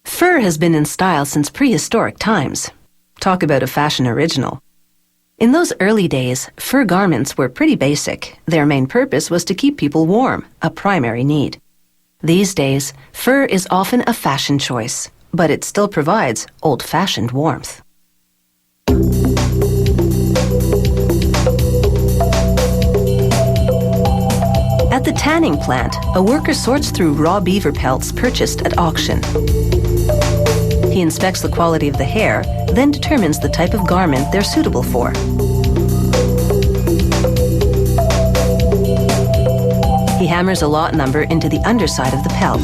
Fur has been in style since prehistoric times. Talk about a fashion original. In those early days, fur garments were pretty basic. Their main purpose was to keep people warm, a primary need. These days, fur is often a fashion choice, but it still provides old-fashioned warmth. At the tanning plant, a worker sorts through raw beaver pelts purchased at auction. He inspects the quality of the hair, then determines the type of garment they're suitable for. He hammers a lot number into the underside of the pelt.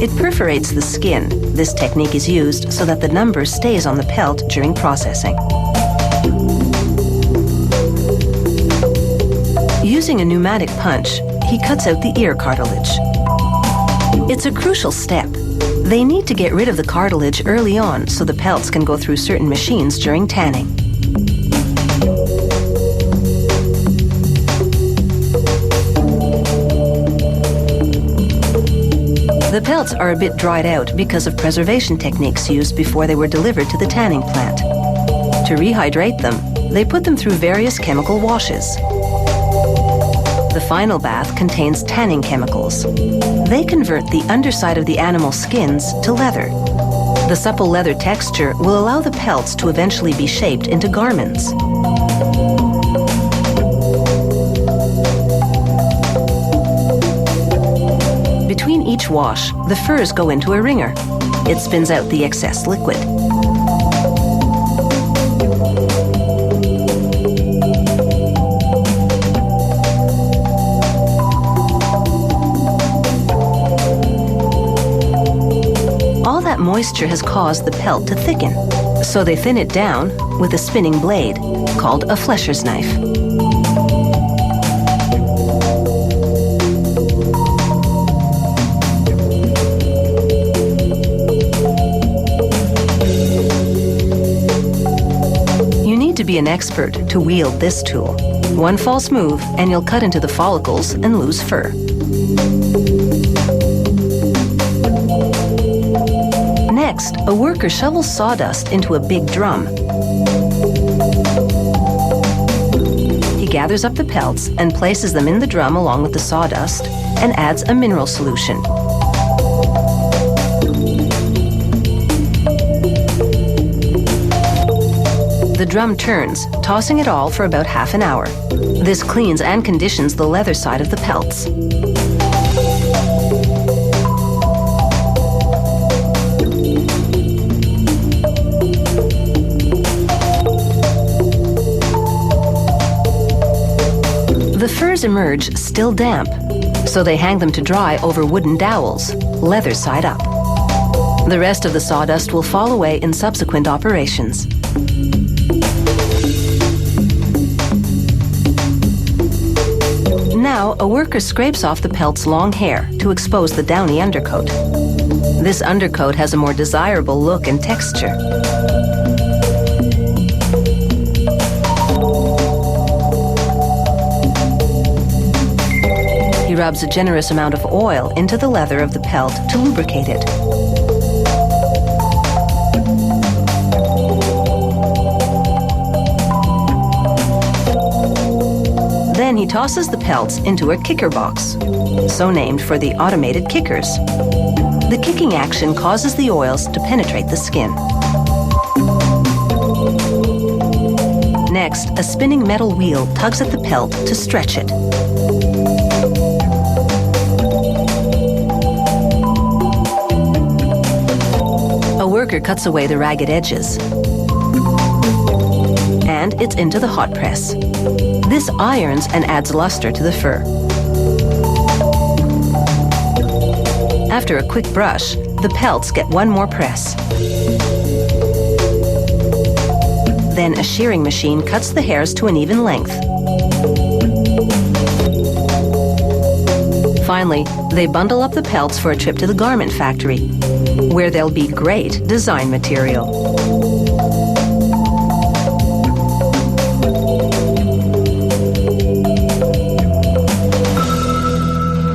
It perforates the skin. This technique is used so that the number stays on the pelt during processing. Using a pneumatic punch, he cuts out the ear cartilage. It's a crucial step. They need to get rid of the cartilage early on so the pelts can go through certain machines during tanning. The pelts are a bit dried out because of preservation techniques used before they were delivered to the tanning plant. To rehydrate them, they put them through various chemical washes. The final bath contains tanning chemicals. They convert the underside of the animal's skins to leather. The supple leather texture will allow the pelts to eventually be shaped into garments. Between each wash, the furs go into a wringer. It spins out the excess liquid. All that moisture has caused the pelt to thicken, so they thin it down with a spinning blade called a flesher's knife. You need to be an expert to wield this tool. One false move and you'll cut into the follicles and lose fur. Next, a worker shovels sawdust into a big drum. He gathers up the pelts and places them in the drum along with the sawdust and adds a mineral solution. The drum turns, tossing it all for about half an hour. This cleans and conditions the leather side of the pelts. The furs emerge still damp, so they hang them to dry over wooden dowels, leather side up. The rest of the sawdust will fall away in subsequent operations. Now, a worker scrapes off the pelt's long hair to expose the downy undercoat. This undercoat has a more desirable look and texture. He rubs a generous amount of oil into the leather of the pelt to lubricate it. Then he tosses the pelts into a kicker box, so named for the automated kickers. The kicking action causes the oils to penetrate the skin. Next, a spinning metal wheel tugs at the pelt to stretch it. A worker cuts away the ragged edges. And it's into the hot press. This irons and adds luster to the fur. After a quick brush, the pelts get one more press. Then a shearing machine cuts the hairs to an even length. Finally, they bundle up the pelts for a trip to the garment factory, where they'll be great design material.